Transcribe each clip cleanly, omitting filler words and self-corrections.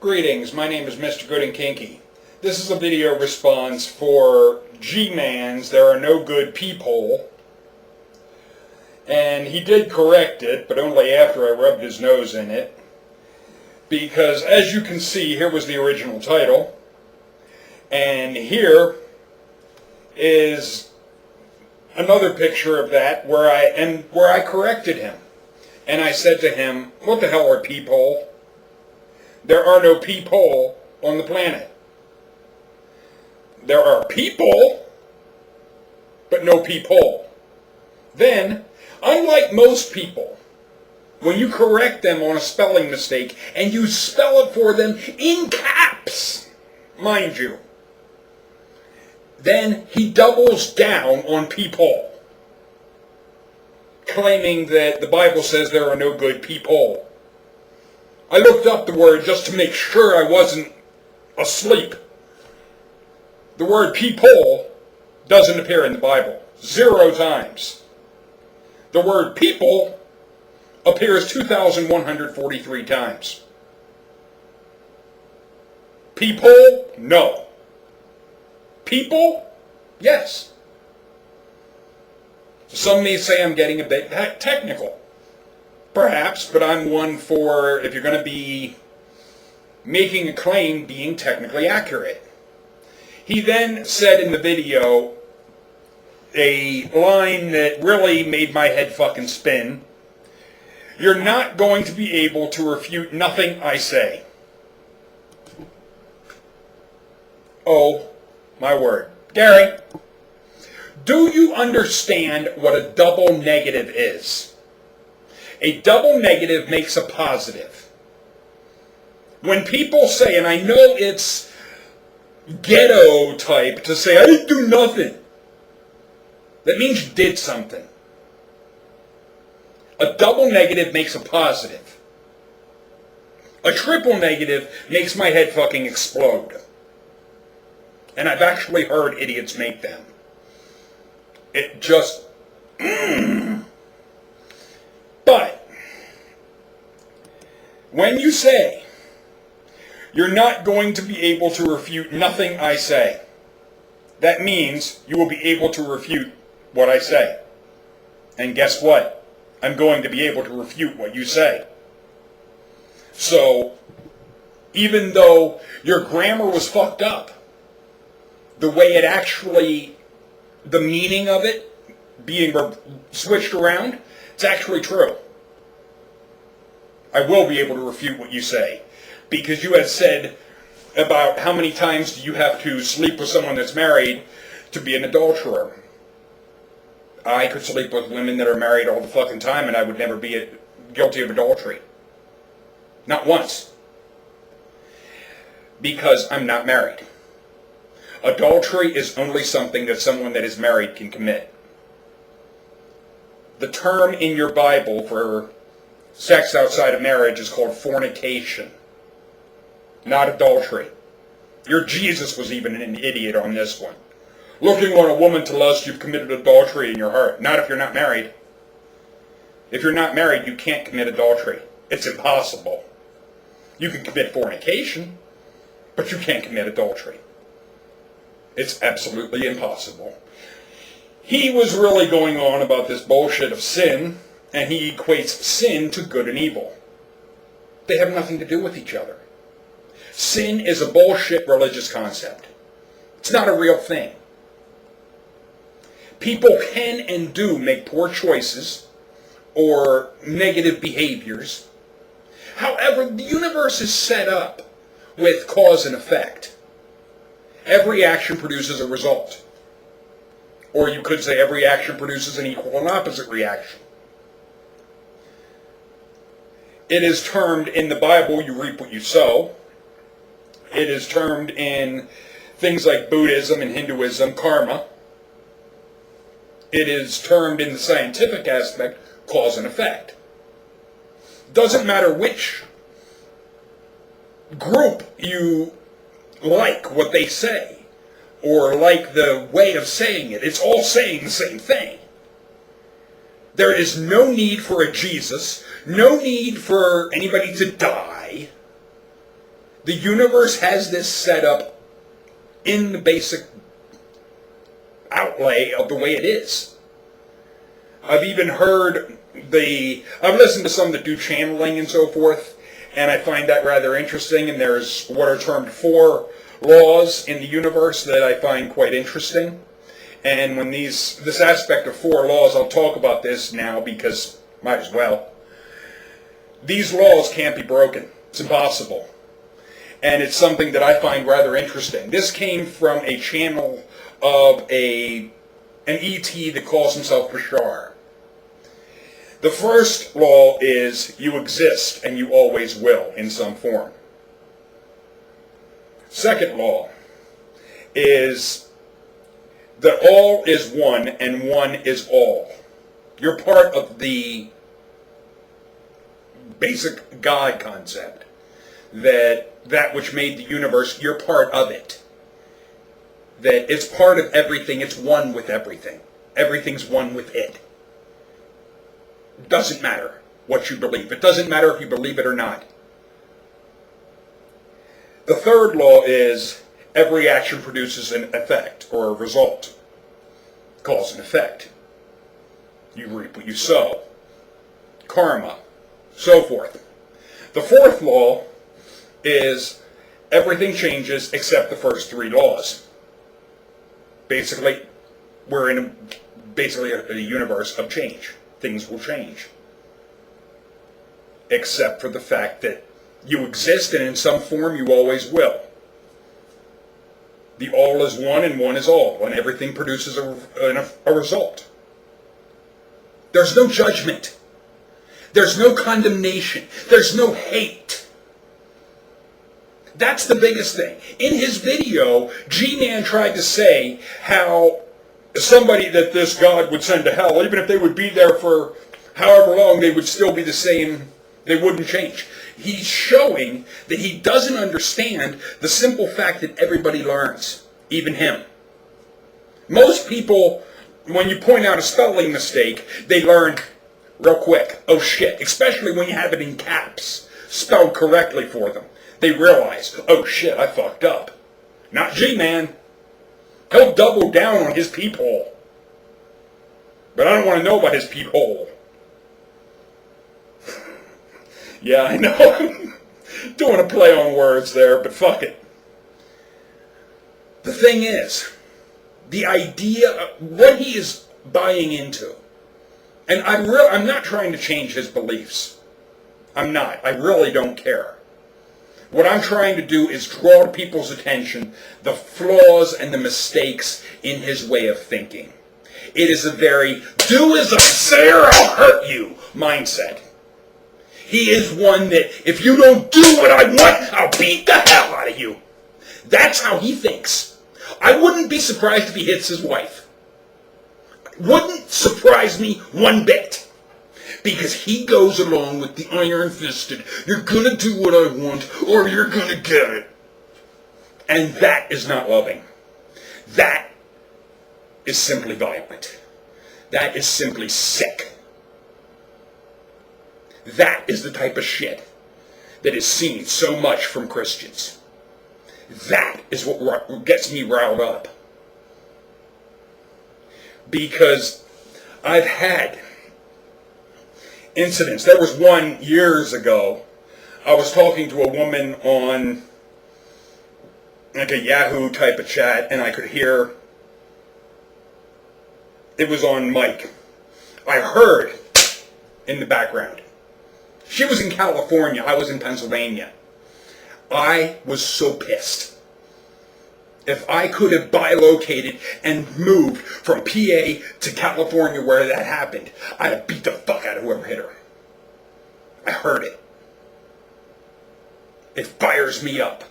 Greetings, my name is Mr. Good and Kinky. This is a video response for G-Man's There Are No Good Peephole. And he did correct it, but only after I rubbed his nose in it. Because as you can see, here was the original title. And here is another picture of that where I corrected him. And I said to him, what the hell are peephole? There are no people on the planet. There are people, but no people. Then, unlike most people, when you correct them on a spelling mistake, and you spell it for them in caps, mind you, then he doubles down on people, claiming that the Bible says there are no good people. I looked up the word just to make sure I wasn't asleep. The word peephole doesn't appear in the Bible. 0 times. The word people appears 2,143 times. Peephole? No. People? Yes. Some may say I'm getting a bit technical. Perhaps, but I'm one for, if you're going to be making a claim, being technically accurate. He then said in the video a line that really made my head fucking spin. You're not going to be able to refute nothing I say. Oh, my word. Gary, do you understand what a double negative is? A double negative makes a positive. When people say, and I know it's ghetto type to say, I didn't do nothing, that means you did something. A double negative makes a positive. A triple negative makes my head fucking explode. And I've actually heard idiots make them. It just... But, when you say, you're not going to be able to refute nothing I say, that means you will be able to refute what I say. And guess what? I'm going to be able to refute what you say. So, even though your grammar was fucked up, the way it actually, the meaning of it being switched around, it's actually true. I will be able to refute what you say. Because you had said about how many times do you have to sleep with someone that's married to be an adulterer. I could sleep with women that are married all the fucking time and I would never be guilty of adultery. Not once. Because I'm not married. Adultery is only something that someone that is married can commit. The term in your Bible for sex outside of marriage is called fornication, not adultery. Your Jesus was even an idiot on this one. Looking on a woman to lust, you've committed adultery in your heart. Not if you're not married. If you're not married, you can't commit adultery. It's impossible. You can commit fornication, but you can't commit adultery. It's absolutely impossible. He was really going on about this bullshit of sin, and he equates sin to good and evil. They have nothing to do with each other. Sin is a bullshit religious concept. It's not a real thing. People can and do make poor choices or negative behaviors. However, the universe is set up with cause and effect. Every action produces a result. Or you could say every action produces an equal and opposite reaction. It is termed in the Bible, you reap what you sow. It is termed in things like Buddhism and Hinduism, karma. It is termed in the scientific aspect, cause and effect. Doesn't matter which group you like what they say, or like the way of saying it. It's all saying the same thing. There is no need for a Jesus, no need for anybody to die. The universe has this set up in the basic outlay of the way it is. I've even heard I've listened to some that do channeling and so forth, and I find that rather interesting, and there's what are termed 4 laws in the universe that I find quite interesting. And when this aspect of 4 laws, I'll talk about this now because might as well. These laws can't be broken. It's impossible. And it's something that I find rather interesting. This came from a channel of an ET that calls himself Bashar. The first law is you exist and you always will in some form. Second law is that all is one and one is all. You're part of the basic God concept. That which made the universe, you're part of it. That it's part of everything, it's one with everything. Everything's one with it. It doesn't matter what you believe. It doesn't matter if you believe it or not. The third law is every action produces an effect or a result. Cause and effect. You reap what you sow. Karma. So forth. The fourth law is everything changes except the first 3 laws. Basically, we're in a universe of change. Things will change. Except for the fact that you exist and in some form you always will. The all is one and one is all, and everything produces a result. There's no judgment. There's no condemnation. There's no hate. That's the biggest thing. In his video, G-Man tried to say how somebody that this God would send to hell, even if they would be there for however long, they would still be the same. They wouldn't change. He's showing that he doesn't understand the simple fact that everybody learns, even him. Most people, when you point out a spelling mistake, they learn real quick. Oh shit. Especially when you have it in caps, spelled correctly for them. They realize, oh shit, I fucked up. Not G-Man. He'll double down on his peephole. But I don't want to know about his peephole. Yeah, I know. Doing a play on words there, but fuck it. The thing is, the idea, what he is buying into, and I'm not trying to change his beliefs. I'm not. I really don't care. What I'm trying to do is draw to people's attention the flaws and the mistakes in his way of thinking. It is a very, do as I say or I'll hurt you mindset. He is one that, if you don't do what I want, I'll beat the hell out of you. That's how he thinks. I wouldn't be surprised if he hits his wife. Wouldn't surprise me one bit. Because he goes along with the iron-fisted, you're gonna do what I want, or you're gonna get it. And that is not loving. That is simply violent. That is simply sick. That is the type of shit that is seen so much from Christians. That is what gets me riled up. Because I've had incidents. There was one years ago. I was talking to a woman on like a Yahoo type of chat, and I could hear, it was on mic. I heard in the background. She was in California. I was in Pennsylvania. I was so pissed. If I could have bilocated and moved from PA to California where that happened, I'd have beat the fuck out of whoever hit her. I heard it. It fires me up.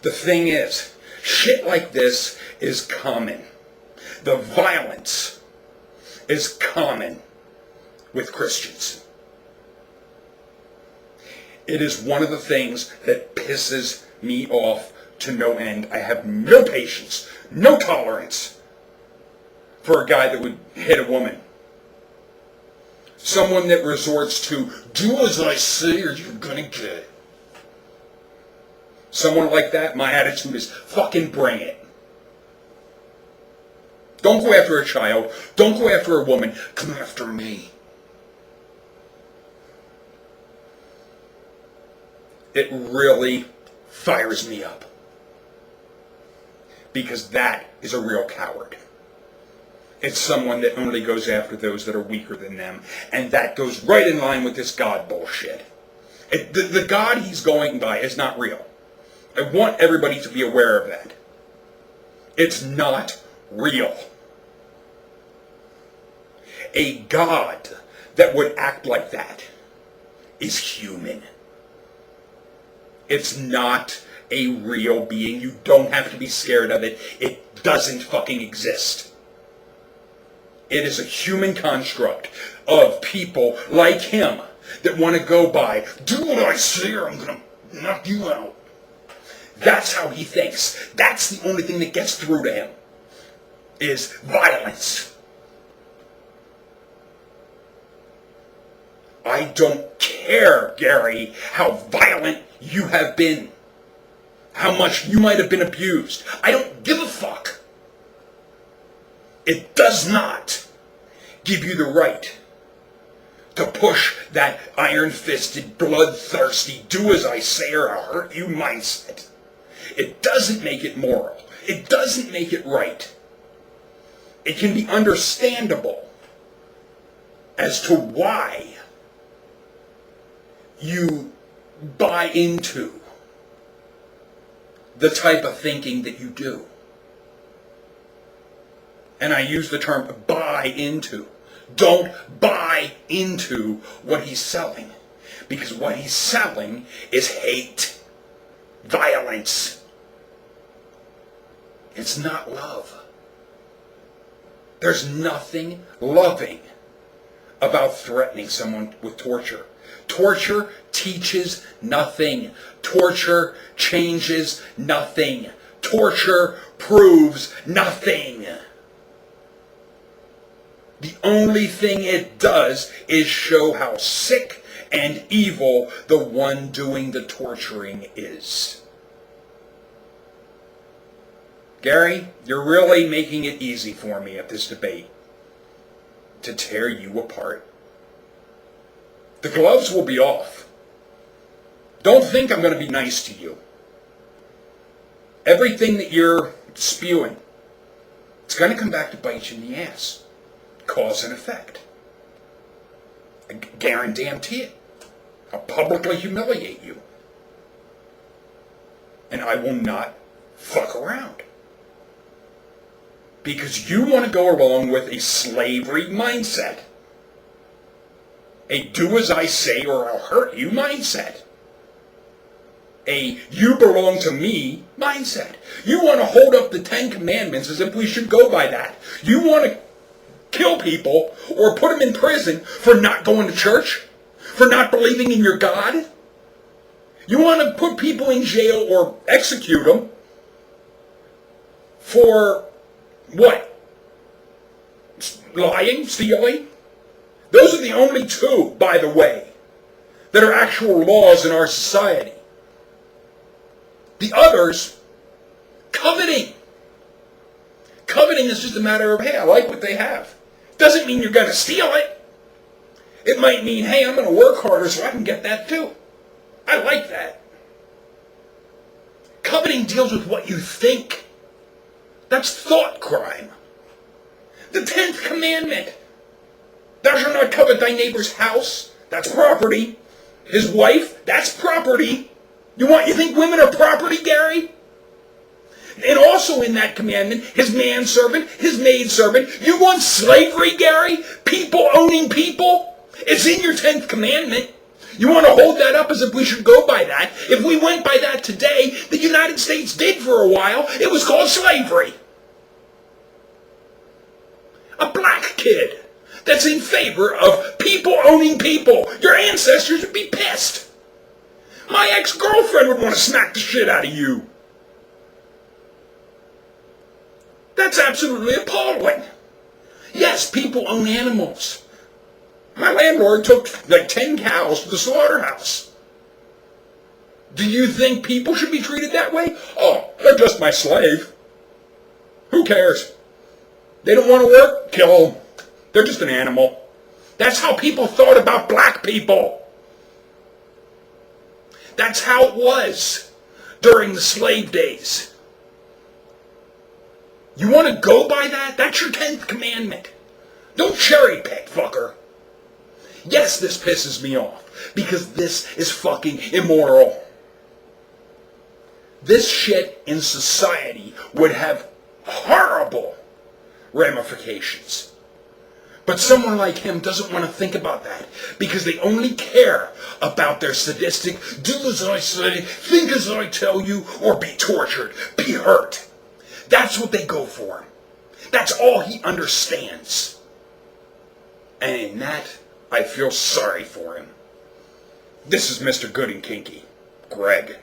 The thing is, shit like this is common. The violence is common with Christians. It is one of the things that pisses me off to no end. I have no patience, no tolerance for a guy that would hit a woman. Someone that resorts to, do as I say or you're gonna get it. Someone like that, my attitude is, fucking bring it. Don't go after a child. Don't go after a woman. Come after me. It really fires me up. Because that is a real coward. It's someone that only goes after those that are weaker than them. And that goes right in line with this God bullshit. The God he's going by is not real. I want everybody to be aware of that. It's not real. A God that would act like that is human. It's not a real being. You don't have to be scared of it. It doesn't fucking exist. It is a human construct of people like him that want to go by, do what I say or I'm going to knock you out. That's how he thinks. That's the only thing that gets through to him, is violence. I don't care, Gary, how violent you have been. How much you might have been abused. I don't give a fuck. It does not give you the right to push that iron-fisted, bloodthirsty, do as I say or I'll hurt you mindset. It doesn't make it moral. It doesn't make it right. It can be understandable as to why you buy into the type of thinking that you do. And I use the term buy into. Don't buy into what he's selling. Because what he's selling is hate, violence. It's not love. There's nothing loving about threatening someone with torture. Torture teaches nothing. Torture changes nothing. Torture proves nothing. The only thing it does is show how sick and evil the one doing the torturing is. Gary, you're really making it easy for me at this debate to tear you apart. The gloves will be off. Don't think I'm going to be nice to you. Everything that you're spewing, it's going to come back to bite you in the ass. Cause and effect. I guarantee it. I'll publicly humiliate you. And I will not fuck around. Because you want to go along with a slavery mindset. A do as I say or I'll hurt you mindset. A you belong to me mindset. You want to hold up the 10 Commandments as if we should go by that. You want to kill people or put them in prison for not going to church, for not believing in your God. You want to put people in jail or execute them for what? Lying, stealing? Those are the only two, by the way, that are actual laws in our society. The others, coveting. Coveting is just a matter of, hey, I like what they have. Doesn't mean you're going to steal it. It might mean, hey, I'm going to work harder so I can get that too. I like that. Coveting deals with what you think. That's thought crime. The 10th commandment. Thou shalt not covet thy neighbor's house. That's property. His wife, that's property. You think women are property, Gary? And also in that commandment, his manservant, his maidservant. You want slavery, Gary? People owning people? It's in your 10th commandment. You want to hold that up as if we should go by that? If we went by that today, the United States did for a while. It was called slavery. A black kid that's in favor of people owning people. Your ancestors would be pissed. My ex-girlfriend would want to smack the shit out of you. That's absolutely appalling. Yes, people own animals. My landlord took like 10 cows to the slaughterhouse. Do you think people should be treated that way? Oh, they're just my slave. Who cares? They don't want to work? Kill them. They're just an animal. That's how people thought about black people. That's how it was during the slave days. You want to go by that? That's your 10th commandment. Don't cherry pick, fucker. Yes, this pisses me off because this is fucking immoral. This shit in society would have horrible ramifications. But someone like him doesn't want to think about that because they only care about their sadistic, do as I say, think as I tell you, or be tortured, be hurt. That's what they go for. That's all he understands. And in that, I feel sorry for him. This is Mr. Good and Kinky, Greg.